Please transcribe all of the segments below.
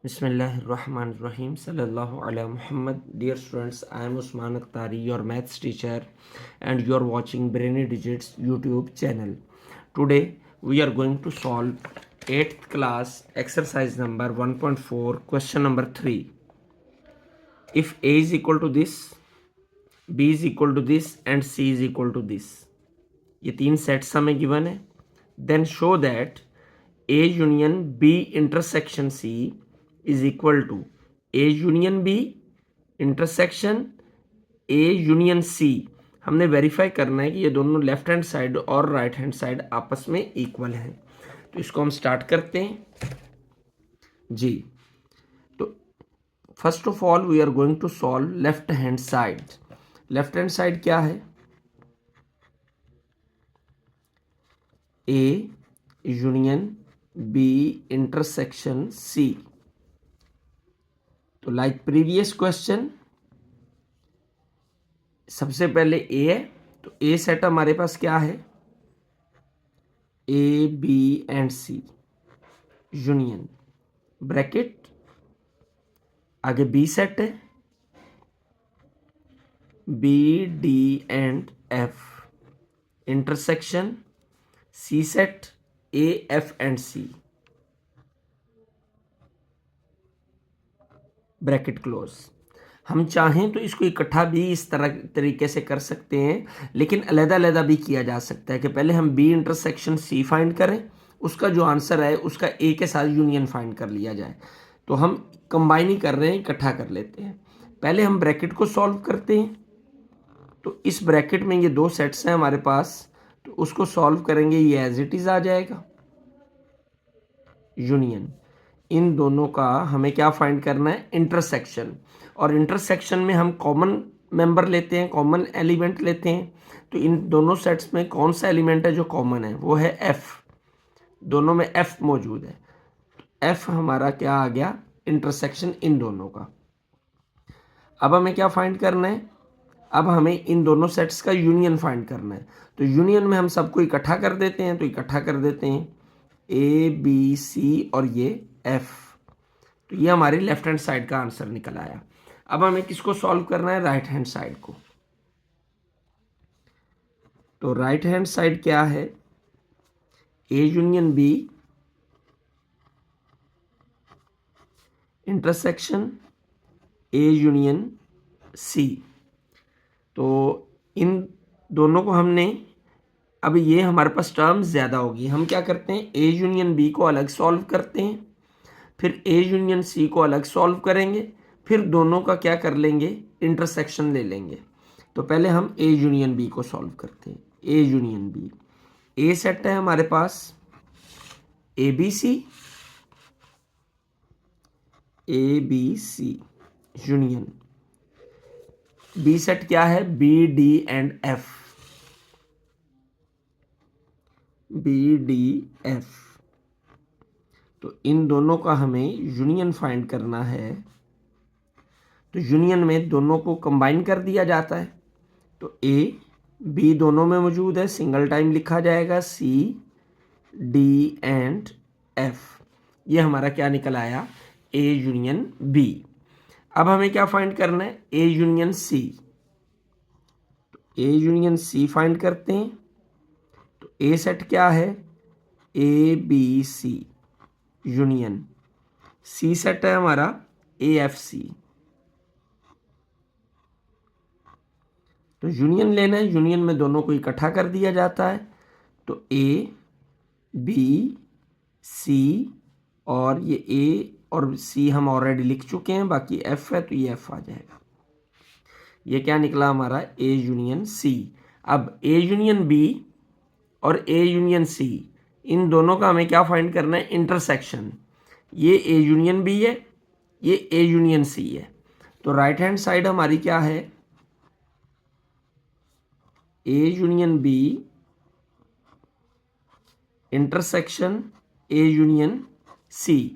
Bismillahirrahmanirrahim. Sallallahu ala Muhammad. Dear students, I am Usman Akhtari, your maths teacher, and you are watching Brainy Digits YouTube channel. Today we are going to solve 8th class exercise number 1.4 question number 3. If A is equal to this, B is equal to this and C is equal to this. ये तीन sets हमें given है. Then show that A union B intersection C is equal to A union B intersection A union C. हमने verify करना है कि ये दोनों लेफ्ट हैंड साइड और राइट हैंड साइड आपस में इक्वल हैं. तो इसको हम स्टार्ट करते हैं जी. तो first of all we are going to solve left hand side. Left hand side क्या है? A union B intersection C. तो लाइक प्रीवियस क्वेश्चन, सबसे पहले A है तो A सेट हमारे पास क्या है? A B and C union bracket, आगे B सेट है B D and F intersection C set A F and C bracket close. हम चाहें तो इसको इकट्ठा भी इस तरीके से कर सकते हैं, लेकिन अलग-अलग भी किया जा सकता है कि पहले हम B इंटरसेक्शन C फाइंड करें, उसका जो आंसर है उसका A के साथ यूनियन फाइंड कर लिया जाए. तो हम कंबाइन ही कर रहे हैं, इकट्ठा कर लेते हैं. पहले हम ब्रैकेट को सॉल्व करते हैं. तो इस ब्रैकेट में ये दो सेट्स हैं हमारे पास, तो उसको सॉल्व करेंगे, ये एज इट इज आ जाएगा यूनियन. इन दोनों का हमें क्या फाइंड करना है? इंटरसेक्शन. और इंटरसेक्शन में हम कॉमन मेंबर लेते हैं, कॉमन एलिमेंट लेते हैं. तो इन दोनों सेट्स में कौन सा एलिमेंट है जो कॉमन है? वो है F. दोनों में F मौजूद है. F हमारा क्या आ गया? इंटरसेक्शन इन दोनों का. अब हमें क्या फाइंड करना है? अब हमें इन दोनों सेट्स का यूनियन फाइंड करना है. तो यूनियन में हम सबको इकट्ठा कर देते हैं. तो इकट्ठा कर देते हैं A B C और ये F. तो ये हमारी लेफ्ट हैंड साइड का आंसर निकल आया. अब हमें किसको सॉल्व करना है? राइट हैंड साइड को. तो राइट हैंड साइड क्या है? A union B intersection A union C. तो इन दोनों को हमने, अब ये हमारे पास टर्म्स ज़्यादा होगी. हम क्या करते हैं? A यूनियन B को अलग सॉल्व करते हैं, फिर A यूनियन C को अलग सॉल्व करेंगे, फिर दोनों का क्या कर लेंगे? इंटरसेक्शन ले लेंगे. तो पहले हम A यूनियन B को सॉल्व करते हैं. A union B, A set है हमारे पास ABC, ABC union B set क्या है? B D and F, B D F. तो इन दोनों का हमें यूनियन फाइंड करना है. तो यूनियन में दोनों को कंबाइन कर दिया जाता है. तो A B दोनों में मौजूद है, सिंगल टाइम लिखा जाएगा C D एंड F. ये हमारा क्या निकल आया? A union B. अब हमें क्या फाइंड करना है? A union C. तो A यूनियन C फाइंड करते हैं. तो A सेट क्या है? A B C union C set है हमारा A F C. तो यूनियन लेना है, यूनियन में दोनों को इकट्ठा कर दिया जाता है. तो A B C और ये A और C हम ऑलरेडी लिख चुके हैं, बाकी F है तो ये F आ जाएगा. ये क्या निकला हमारा? A union C. अब A यूनियन B और A यूनियन C, इन दोनों का हमें क्या फाइंड करना है? इंटरसेक्शन. ये A यूनियन B है, ये A यूनियन C है. तो राइट हैंड साइड हमारी क्या है? A union B intersection A union C.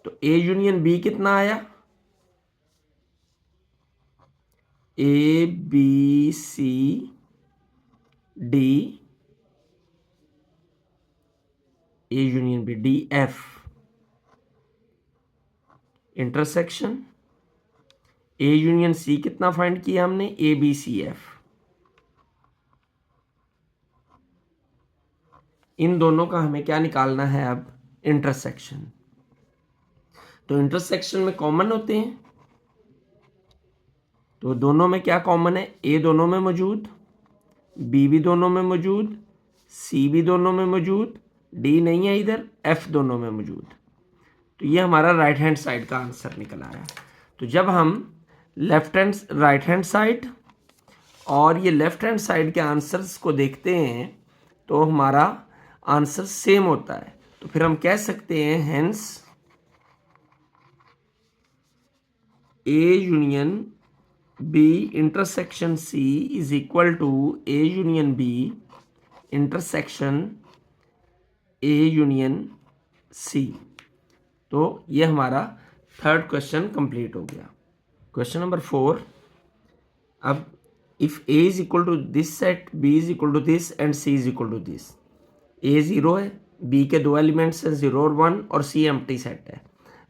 तो A यूनियन B कितना आया? A B C D, A union B D F. Intersection A union C कितना फाइंड किया हमने, ए बी सी एफ। इन दोनों का हमें क्या निकालना है अब, इंटरसेक्शन। तो इंटरसेक्शन में कॉमन होते हैं, तो दोनों में क्या कॉमन है, ए दोनों में मौजूद, बी भी दोनों में मौजूद, सी भी दोनों में मौजूद, डी नहीं है इधर, एफ दोनों में मौजूद। तो ये हमारा राइट हैंड साइड का आंसर निकल आया। तो जब हम राइट हैंड साइड और ये लेफ्ट हैंड साइड के आंसर्स को देखते हैं तो हमारा आंसर सेम होता है, तो फिर हम कह सकते हैं hence A union B intersection C is equal to A union B intersection A union C. तो ये हमारा थर्ड क्वेश्चन कंप्लीट हो गया। क्वेश्चन नंबर 4, अब if A is equal to this set, B is equal to this and C is equal to this. A 0 है, B के दो elements हैं 0 और 1 और सी एम्प्टी सेट है,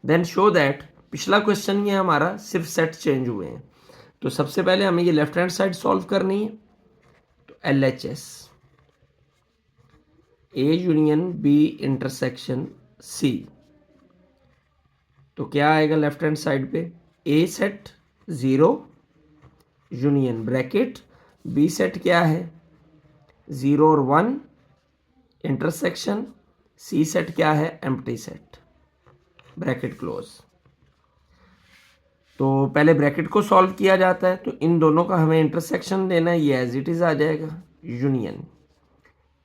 देन शो दैट। पिछला क्वेश्चन ये हमारा सिर्फ सेट चेंज हुए हैं, तो सबसे पहले हमें ये लेफ्ट हैंड साइड सॉल्व करनी है। तो LHS A union B intersection C, तो क्या आएगा लेफ्ट हैंड साइड पे, A set 0 union bracket, B set क्या है 0 और 1 इंटरसेक्शन, सी सेट क्या है एम्प्टी सेट, ब्रैकेट क्लोज। तो पहले ब्रैकेट को सॉल्व किया जाता है, तो इन दोनों का हमें इंटरसेक्शन देना है, ये एज इट इज आ जाएगा यूनियन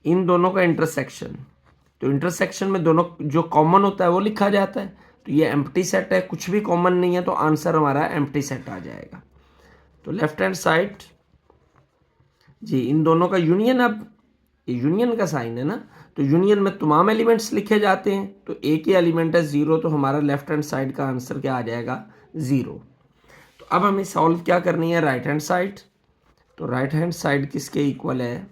इन दोनों का इंटरसेक्शन। तो इंटरसेक्शन में दोनों जो कॉमन होता है वो लिखा जाता है, तो ये एम्प्टी सेट है, कुछ भी कॉमन नहीं है, तो आंसर हमारा एम्प्टी सेट आ जाएगा। तो लेफ्ट हैंड साइड जी इन दोनों का यूनियन, अब यूनियन का साइन है ना, तो यूनियन में तमाम एलिमेंट्स लिखे जाते हैं, तो ए के एलिमेंट है 0, तो हमारा लेफ्ट हैंड साइड का आंसर क्या आ जाएगा 0। तो अब हमें सॉल्व क्या करनी है राइट हैंड साइड। तो राइट हैंड साइड किसके इक्वल है,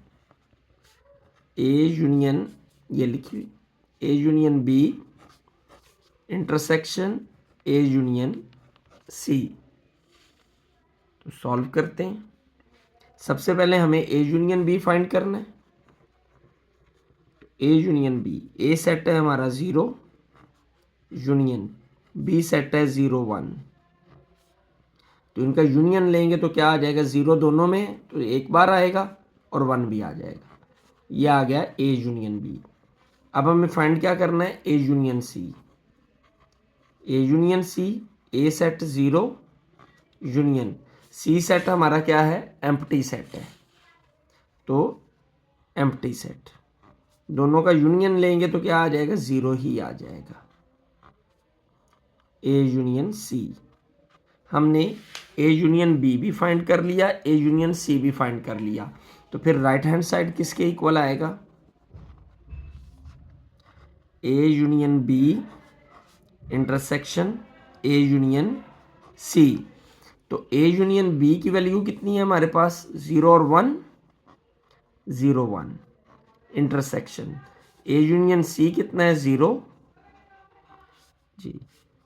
ए यूनियन, ये लिखिए A union B intersection A union C. तो सॉल्व करते हैं। सबसे पहले हमें ए यूनियन बी फाइंड करना है। A union B, A set है हमारा 0 यूनियन बी सेट है 0 1, तो इनका यूनियन लेंगे तो क्या आ जाएगा, 0 दोनों में तो एक बार आएगा और 1 भी आ जाएगा, ये आ गया ए यूनियन बी। अब हमें फाइंड क्या करना है, A union C. A union C, A set 0 union C set हमारा क्या है एम्प्टी सेट है, तो एम्प्टी सेट दोनों का यूनियन लेंगे तो क्या आ जाएगा 0 ही आ जाएगा, ए यूनियन सी। हमने ए यूनियन बी भी फाइंड कर लिया, ए यूनियन सी भी फाइंड कर लिया, तो फिर राइट हैंड साइड किसके इक्वल आएगा, A union B intersection A union C. तो ए यूनियन बी की वैल्यू कितनी है हमारे पास 0 और 1 0 1 इंटरसेक्शन ए यूनियन सी कितना है 0 जी।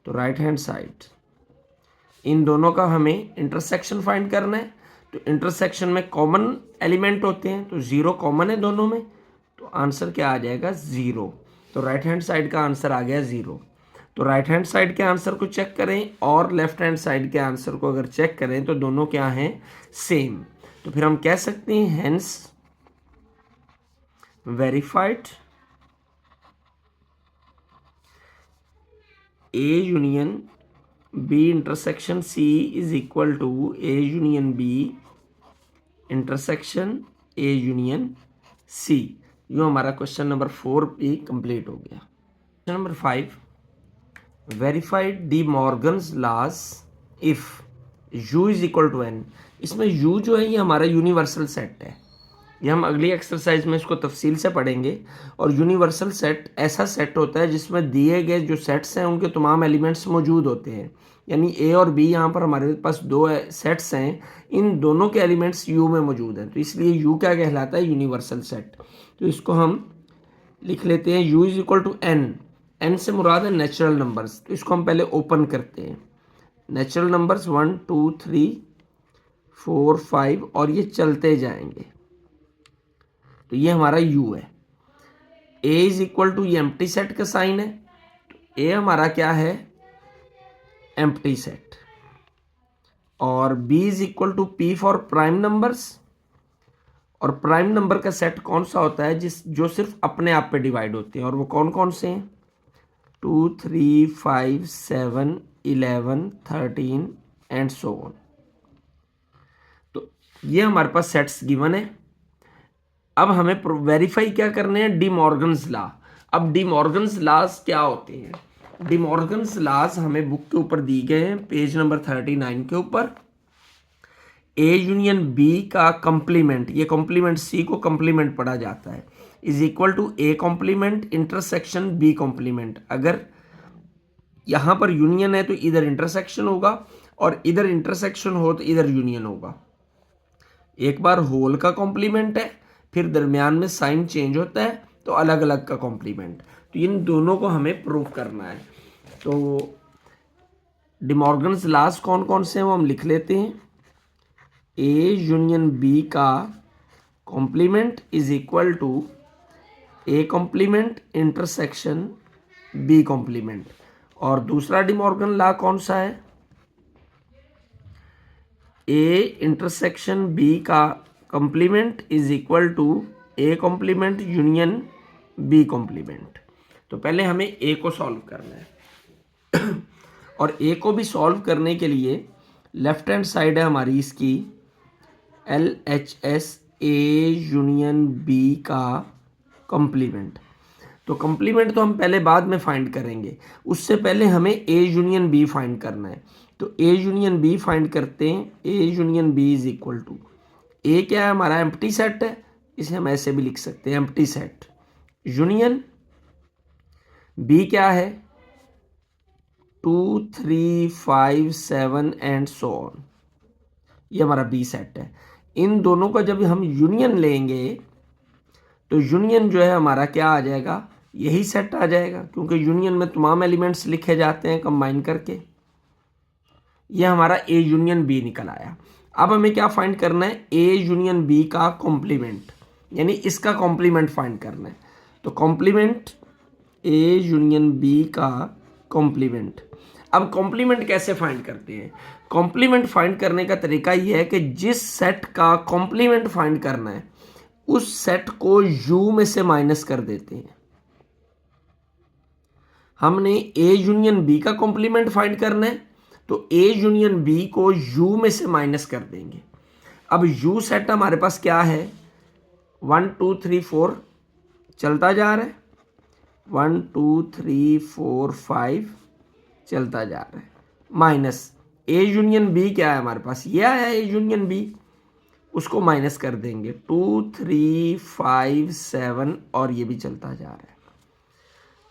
तो राइट हैंड साइड इन दोनों का हमें इंटरसेक्शन फाइंड करना है, तो इंटरसेक्शन में कॉमन एलिमेंट होते हैं, तो 0 कॉमन है दोनों में, तो आंसर क्या आ जाएगा 0। तो राइट हैंड साइड का आंसर आ गया 0। तो राइट हैंड साइड के आंसर को चेक करें और लेफ्ट हैंड साइड के आंसर को अगर चेक करें तो दोनों क्या हैं सेम, तो फिर हम कह सकते हैं hence verified A union B intersection C is equal to A union B intersection A union C. यो हमारा क्वेश्चन नंबर 4 भी कंप्लीट हो गया। Question number 5, verified D Morgan's laws if u is equal to n। इसमें u जो है ये हमारा यूनिवर्सल सेट है, ये हम अगली एक्सरसाइज में इसको तफसील से पढ़ेंगे। और यूनिवर्सल सेट ऐसा सेट होता है जिसमें दिए गए जो सेट्स हैं उनके तमाम एलिमेंट्स मौजूद होते हैं, यानी ए और बी यहाँ पर हमारे पास दो सेट्स हैं, इन दोनों के एलिमेंट्स यू में मौजूद हैं, तो इसलिए यू क्या कहलाता है यूनिवर्सल सेट। तो इसको हम लिख लेते हैं u is equal to n। N से मुराद है नेचुरल नंबर्स, तो इसको हम पहले ओपन करते हैं। नेचुरल नंबर्स 1 2 3 4 5 और ये चलते जाएंगे, तो ये हमारा u है। a इज इक्वल टू, ये एम्प्टी सेट का साइन है, तो a हमारा क्या है, एम्प्टी सेट। और b is equal to p for prime numbers, और प्राइम नंबर का सेट कौन सा होता है जो सिर्फ अपने आप पे डिवाइड होते हैं, और वो कौन कौन से हैं, 2 3 5 7 11 13 एंड सो ऑन। तो ये हमारे पास सेट्स गिवन है। अब हमें वेरीफाई क्या करने हैं, डी मॉर्गन्स लॉ। अब डी मॉर्गन्स लॉज क्या होते हैं, डी मॉर्गन्स लॉज हमें बुक के ऊपर दी गए हैं, पेज नंबर 39 के ऊपर। ए यूनियन बी का कंप्लीमेंट, ये कंप्लीमेंट सी को कंप्लीमेंट पढ़ा जाता है, is equal to A complement intersection B complement. अगर यहां पर यूनियन है तो इधर इंटरसेक्शन होगा, और इधर इंटरसेक्शन हो तो इधर यूनियन होगा। एक बार होल का कॉम्प्लीमेंट है, फिर दरमियान में साइन चेंज होता है तो अलग अलग का कॉम्प्लीमेंट, तो इन दोनों को हमें प्रूव करना है। तो डिमॉर्गन्स लॉज कौन कौन से हैं वो हम लिख लेते हैं। ए यूनियन बी का complement is equal to A complement intersection B complement. और दूसरा डिमॉर्गन लॉ कौन सा है, ए इंटरसेक्शन बी का complement is equal to A complement union B complement. तो पहले हमें ए को सॉल्व करना है और ए को भी सॉल्व करने के लिए लेफ्ट हैंड साइड है हमारी इसकी LHS ए यूनियन बी का कॉम्प्लीमेंट। तो कॉम्प्लीमेंट तो हम पहले बाद में फाइंड करेंगे, उससे पहले हमें ए यूनियन बी फाइंड करना है। तो ए यूनियन बी फाइंड करते हैं। A union B is equal to, A क्या है हमारा, एम्प्टी सेट है, इसे हम ऐसे भी लिख सकते हैं एम्प्टी सेट, यूनियन बी क्या है 2 3 5 7 एंड सो ऑन, ये हमारा बी सेट है। इन दोनों का जब हम यूनियन लेंगे तो यूनियन जो है हमारा क्या आ जाएगा, यही सेट आ जाएगा, क्योंकि यूनियन में तमाम एलिमेंट्स लिखे जाते हैं कंबाइन करके। ये हमारा ए यूनियन बी निकल आया। अब हमें क्या फाइंड करना है, ए यूनियन बी का कॉम्प्लीमेंट, यानी इसका कॉम्प्लीमेंट फाइंड करना है। तो कॉम्प्लीमेंट ए यूनियन बी का कॉम्प्लीमेंट। अब कॉम्प्लीमेंट कैसे फाइंड करते हैं, कॉम्प्लीमेंट फाइंड करने का तरीका यह है कि जिस सेट का कॉम्प्लीमेंट फाइंड करना है उस सेट को यू में से माइनस कर देते हैं। हमने ए यूनियन बी का कॉम्प्लीमेंट फाइंड करना है, तो ए यूनियन बी को यू में से माइनस कर देंगे। अब यू सेट हमारे पास क्या है, 1 2 3 4 चलता जा रहा है, 1 2 3 4 5 चलता जा रहा है, माइनस ए यूनियन बी क्या है हमारे पास, ये आया ए यूनियन बी, उसको माइनस कर देंगे, 2 3 5 7 और ये भी चलता जा रहा है।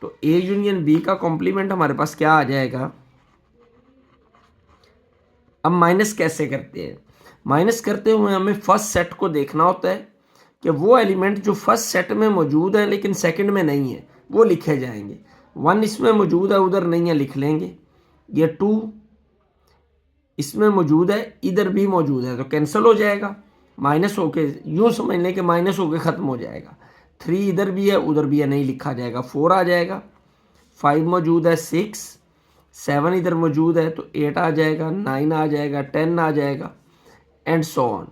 तो ए यूनियन बी का कॉम्प्लीमेंट हमारे पास क्या आ जाएगा। अब माइनस कैसे करते हैं, माइनस करते हुए हमें फर्स्ट सेट को देखना होता है कि वो एलिमेंट जो फर्स्ट सेट में मौजूद है लेकिन सेकंड में नहीं है वो लिखे जाएंगे। 1 इसमें मौजूद है उधर नहीं है, लिख लेंगे। ये 2 इसमें मौजूद है इधर भी मौजूद है तो कैंसिल हो जाएगा, माइनस होके यूँ समझ लें कि माइनस होके ख़त्म हो जाएगा। 3 इधर भी है उधर भी है, नहीं लिखा जाएगा, 4 आ जाएगा। 5 मौजूद है, 6 7 इधर मौजूद है तो 8 आ जाएगा, 9 आ जाएगा, 10 आ जाएगा एंड सो ऑन।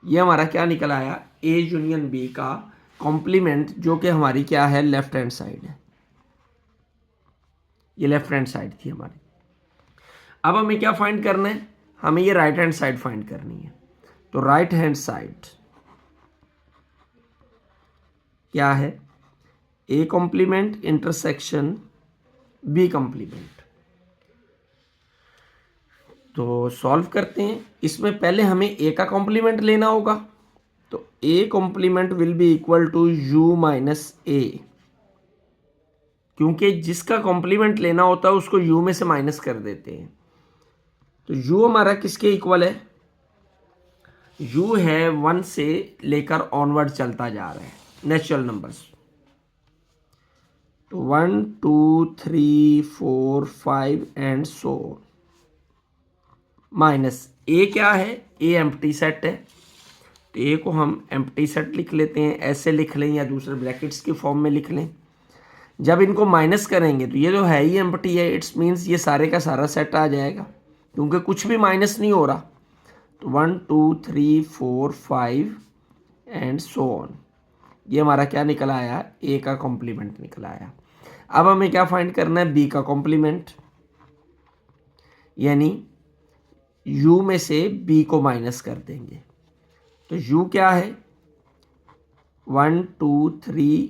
ये हमारा क्या निकल आया, ए यूनियन बी का कॉम्प्लीमेंट, जो कि हमारी क्या है, लेफ्ट हैंड साइड है। ये लेफ्ट हैंड साइड थी हमारी। अब हमें क्या फाइंड करना है, हमें ये राइट हैंड साइड फाइंड करनी है। तो राइट हैंड साइड क्या है, A complement intersection B complement. तो सॉल्व करते हैं। इसमें पहले हमें ए का कॉम्प्लीमेंट लेना होगा, तो A complement will be equal to U minus A, क्योंकि जिसका कॉम्प्लीमेंट लेना होता है उसको यू में से माइनस कर देते हैं। तो यू हमारा किसके इक्वल है, यू है 1 से लेकर ऑनवर्ड चलता जा रहा है, नेचुरल नंबर्स। तो 1 2 3 4 5 एंड सो माइनस ए क्या है, ए एम्प्टी सेट है, तो ए को हम एम्प्टी सेट लिख लेते हैं, ऐसे लिख लें या दूसरे ब्रैकेट्स की फॉर्म में लिख लें। जब इनको माइनस करेंगे तो ये जो है ही एम्प्टी है, इट्स मीन्स ये सारे का सारा सेट आ जाएगा क्योंकि कुछ भी माइनस नहीं हो रहा। तो 1 2 3 4 5 एंड सो ऑन, ये हमारा क्या निकल आया, ए का कॉम्प्लीमेंट निकल आया। अब हमें क्या फाइंड करना है, बी का कॉम्प्लीमेंट, यानी u में से b को माइनस कर देंगे। तो u क्या है, 1 2 3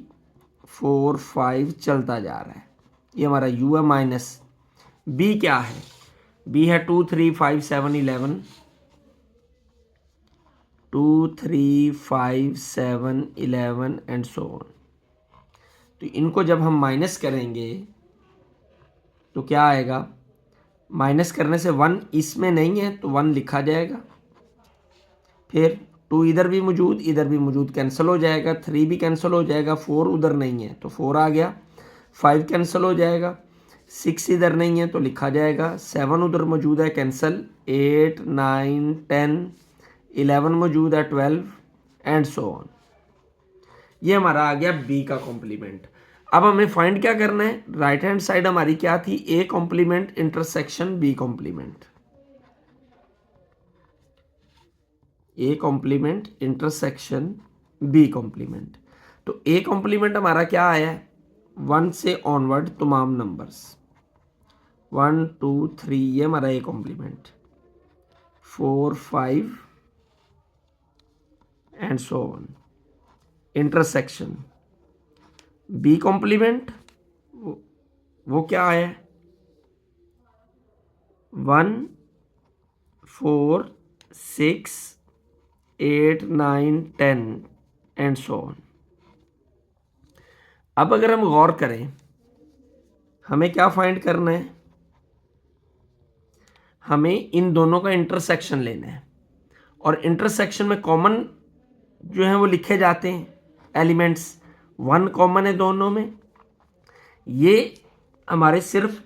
4 5 चलता जा रहा है, ये हमारा u है, माइनस b क्या है, b है 2 3 5 7 11, 2 3 5 7 11 एंड सो ऑन। तो इनको जब हम माइनस करेंगे तो क्या आएगा, माइनस करने से 1 इसमें नहीं है तो 1 लिखा जाएगा, फिर 2 इधर भी मौजूद कैंसिल हो जाएगा, 3 भी कैंसिल हो जाएगा, 4 उधर नहीं है तो 4 आ गया, 5 कैंसिल हो जाएगा, 6 इधर नहीं है तो लिखा जाएगा, 7 उधर मौजूद है कैंसिल, 8 9 10 11 मौजूद है, 12 एंड सो ऑन। ये हमारा आ गया बी का कॉम्प्लीमेंट। अब हमें फाइंड क्या करना है, राइट हैंड साइड हमारी क्या थी, A complement intersection B complement, A complement intersection B complement. तो ए कॉम्प्लीमेंट हमारा क्या आया है, 1 से ऑनवर्ड तमाम नंबर्स, 1 2 3 ये हमारा A complement, 4 5 and so on. Intersection B complement वो क्या है, 1 4 6 8 9 10 एंड सो ऑन। अब अगर हम गौर करें, हमें क्या फाइंड करना है, हमें इन दोनों का इंटरसेक्शन लेना है और इंटरसेक्शन में कॉमन जो है वो लिखे जाते हैं एलिमेंट्स, 1 कॉमन है दोनों में, ये हमारे सिर्फ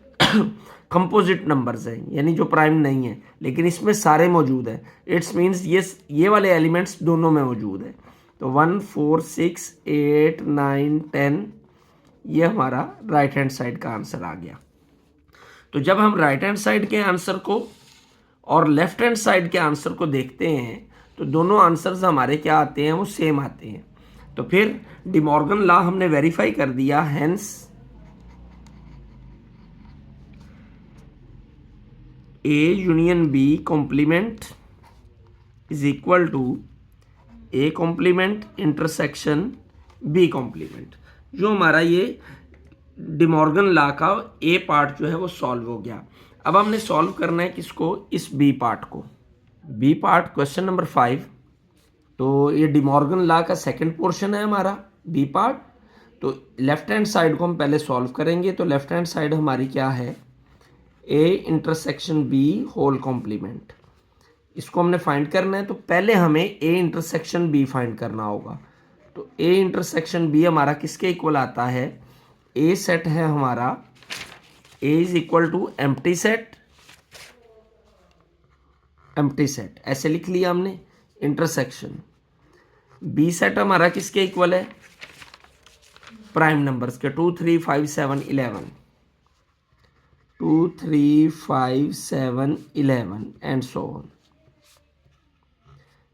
कंपोजिट नंबर्स हैं, यानी जो प्राइम नहीं है, लेकिन इसमें सारे मौजूद हैं, इट्स मीन्स ये वाले एलिमेंट्स दोनों में मौजूद है। तो 1 4 6 8 9 10 ये हमारा राइट हैंड साइड का आंसर आ गया। तो जब हम राइट हैंड साइड के आंसर को और लेफ्ट हैंड साइड के आंसर को देखते हैं तो दोनों आंसर्स हमारे क्या आते हैं, वो सेम आते हैं। तो फिर डिमॉर्गन लॉ हमने वेरीफाई कर दिया, hence A union B complement is equal to A complement intersection B complement. जो हमारा ये डिमॉर्गन लॉ का ए पार्ट जो है वो सॉल्व हो गया। अब हमने सॉल्व करना है किसको, इस बी पार्ट को। बी पार्ट क्वेश्चन नंबर 5, तो ये डिमॉर्गन लॉ का सेकंड पोर्शन है हमारा बी पार्ट। तो लेफ्ट हैंड साइड को हम पहले सॉल्व करेंगे। तो लेफ्ट हैंड साइड हमारी क्या है, A intersection B whole complement, इसको हमने फाइंड करना है। तो पहले हमें ए इंटरसेक्शन बी फाइंड करना होगा। तो ए इंटरसेक्शन बी हमारा किसके इक्वल आता है, ए सेट है हमारा, A is equal to empty set, empty set ऐसे लिख लिया हमने। इंटरसेक्शन बी सेट हमारा किसके इक्वल है, प्राइम नंबर्स के, 2 3 5 7 11, 2 3 5 7 11 एंड सो ऑन।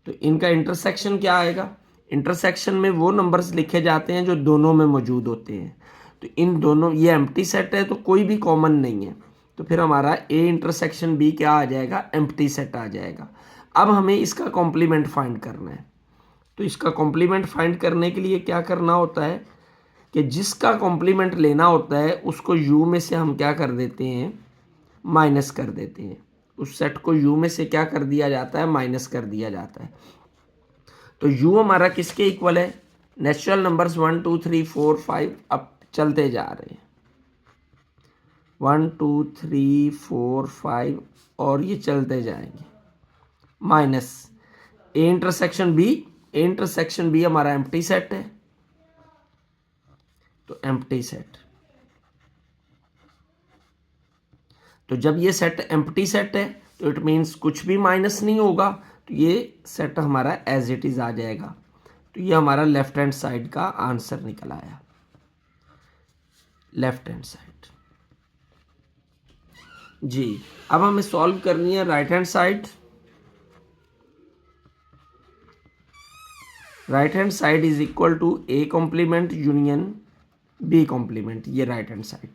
तो इनका इंटरसेक्शन क्या आएगा, इंटरसेक्शन में वो नंबर्स लिखे जाते हैं जो दोनों में मौजूद होते हैं। तो इन दोनों, ये एम्प्टी सेट है तो कोई भी कॉमन नहीं है, तो फिर हमारा ए इंटरसेक्शन बी क्या आ जाएगा, एम्प्टी सेट आ जाएगा। अब हमें इसका कॉम्प्लीमेंट फाइंड करना है। तो इसका कॉम्प्लीमेंट फाइंड करने के लिए क्या करना होता है कि जिसका कॉम्प्लीमेंट लेना होता है उसको यू में से हम क्या कर देते हैं, माइनस कर देते हैं। उस सेट को यू में से क्या कर दिया जाता है, माइनस कर दिया जाता है। तो यू हमारा किसके इक्वल है, नेचुरल नंबर्स 1 2 3 4 5 अब चलते जा रहे हैं, 1 2 3 4 5 और ये चलते जाएंगे, minus A intersection B, A intersection B हमारा एम्प्टी सेट है। तो एम्प्टी सेट तो जब ये सेट एम्प्टी सेट है तो इट मीन्स कुछ भी माइनस नहीं होगा, तो ये सेट हमारा एज इट इज आ जाएगा। तो ये हमारा लेफ्ट हैंड साइड का आंसर निकल आया, लेफ्ट हैंड साइड। जी, अब हमें सॉल्व करनी है right hand side. Right hand side is equal to A complement union B complement, ये राइट हैंड साइड।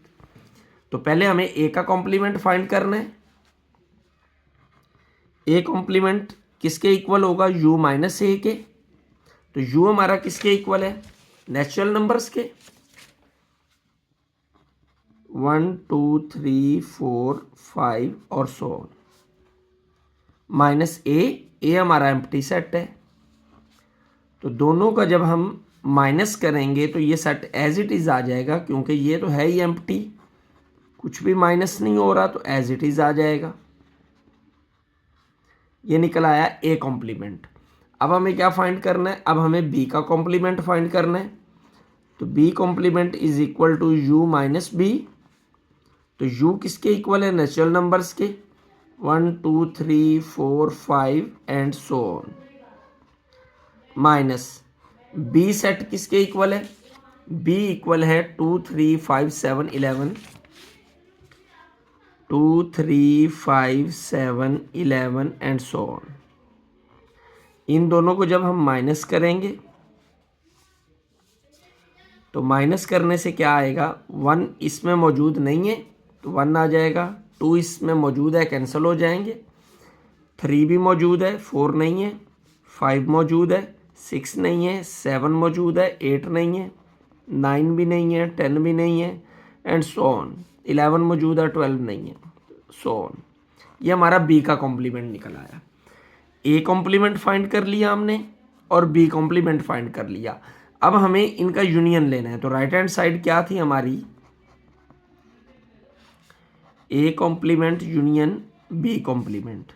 तो पहले हमें ए का कॉम्प्लीमेंट फाइंड करना है। ए कॉम्प्लीमेंट किसके इक्वल होगा, u माइनस ए के। तो u हमारा किसके इक्वल है, नेचुरल नंबर्स के, 1 2 3 4 5 और सो ऑन, माइनस ए हमारा एम्प्टी सेट है। तो दोनों का जब हम माइनस करेंगे तो ये सेट एज इट इज आ जाएगा, क्योंकि ये तो है ही एम्प्टी, कुछ भी माइनस नहीं हो रहा, तो एज इट इज आ जाएगा। ये निकल आया ए कॉम्प्लीमेंट। अब हमें क्या फाइंड करना है, अब हमें बी का कॉम्प्लीमेंट फाइंड करना है। तो B complement is equal to U minus B. तो u किसके इक्वल है, नेचुरल नंबर्स के, 1 2 3 4 5 and so on, minus b set किसके इक्वल है, b इक्वल है 2 3 5 7 11, 2 3 5 7 11 एंड सो ऑन। इन दोनों को जब हम माइनस करेंगे तो माइनस करने से क्या आएगा, 1 इसमें मौजूद नहीं है तो 1 आ जाएगा, 2 इसमें मौजूद है कैंसिल हो जाएंगे, 3 भी मौजूद है, 4 नहीं है, 5 मौजूद है, 6 नहीं है, 7 मौजूद है, 8 नहीं है, 9 भी नहीं है, 10 भी नहीं है एंड सो ऑन, 11 मौजूद है, 12 नहीं है, सो ऑन। ये हमारा बी का कॉम्प्लीमेंट निकल आया। ए कॉम्प्लीमेंट फाइंड कर लिया हमने और बी कॉम्प्लीमेंट फाइंड कर लिया। अब हमें इनका यूनियन लेना है। तो राइट हैंड साइड क्या थी हमारी, A complement union B complement.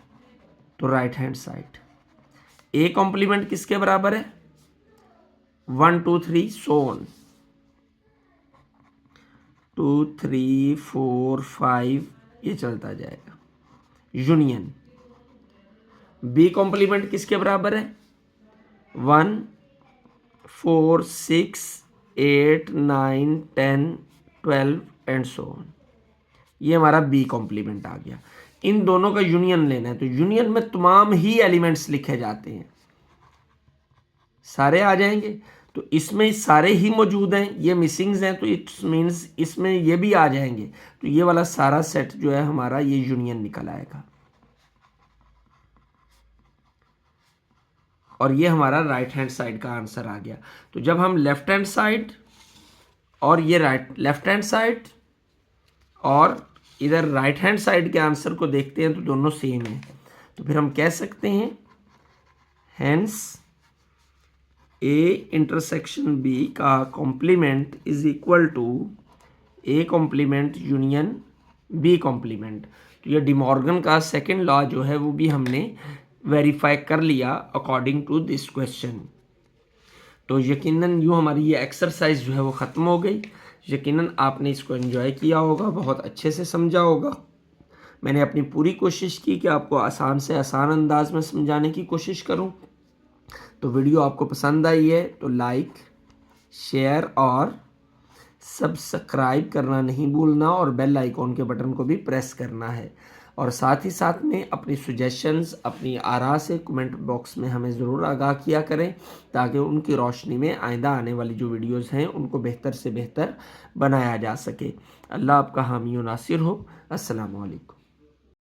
तो right hand side A complement किसके बराबर है, 1 2 3 सो ऑन, 2 3 4 5 ये चलता जाएगा। यूनियन बी कॉम्प्लीमेंट किसके बराबर है, 1 4 6 8 9 10 12 एंड सो ऑन। ये हमारा बी कॉम्प्लीमेंट आ गया। इन दोनों का यूनियन लेना है। तो यूनियन में तमाम ही एलिमेंट्स लिखे जाते हैं, सारे आ जाएंगे। तो इसमें सारे ही मौजूद हैं, ये मिसिंग्स हैं, तो इट मीन्स इसमें ये भी आ जाएंगे। तो ये वाला सारा सेट जो है हमारा ये यूनियन निकल आएगा। और ये हमारा राइट हैंड साइड का आंसर आ गया। तो जब हम लेफ्ट हैंड साइड और ये लेफ्ट हैंड साइड और इधर राइट हैंड साइड के आंसर को देखते हैं तो दोनों सेम है। तो फिर हम कह सकते हैं हेंस ए इंटरसेक्शन बी का complement is equal to A complement union B complement. तो ये डिमॉर्गन का सेकंड लॉ जो है वो भी हमने वेरीफाई कर लिया अकॉर्डिंग टू दिस क्वेश्चन। तो यकीनन यूँ हमारी ये एक्सरसाइज जो है वो ख़त्म हो गई। यकीनन आपने इसको एंजॉय किया होगा, बहुत अच्छे से समझा होगा। मैंने अपनी पूरी कोशिश की कि आपको आसान से आसान अंदाज में समझाने की कोशिश करूं। तो वीडियो आपको पसंद आई है तो लाइक, शेयर और सब्सक्राइब करना नहीं भूलना और बेल आइकॉन के बटन को भी प्रेस करना है। और साथ ही साथ में अपनी सजेशंस, अपनी आरा से कमेंट बॉक्स में हमें ज़रूर आगाह किया करें, ताकि उनकी रोशनी में आइंदा आने वाली जो वीडियोस हैं उनको बेहतर से बेहतर बनाया जा सके। अल्लाह आपका हामी व नासिर हो। अस्सलामु अलैकुम।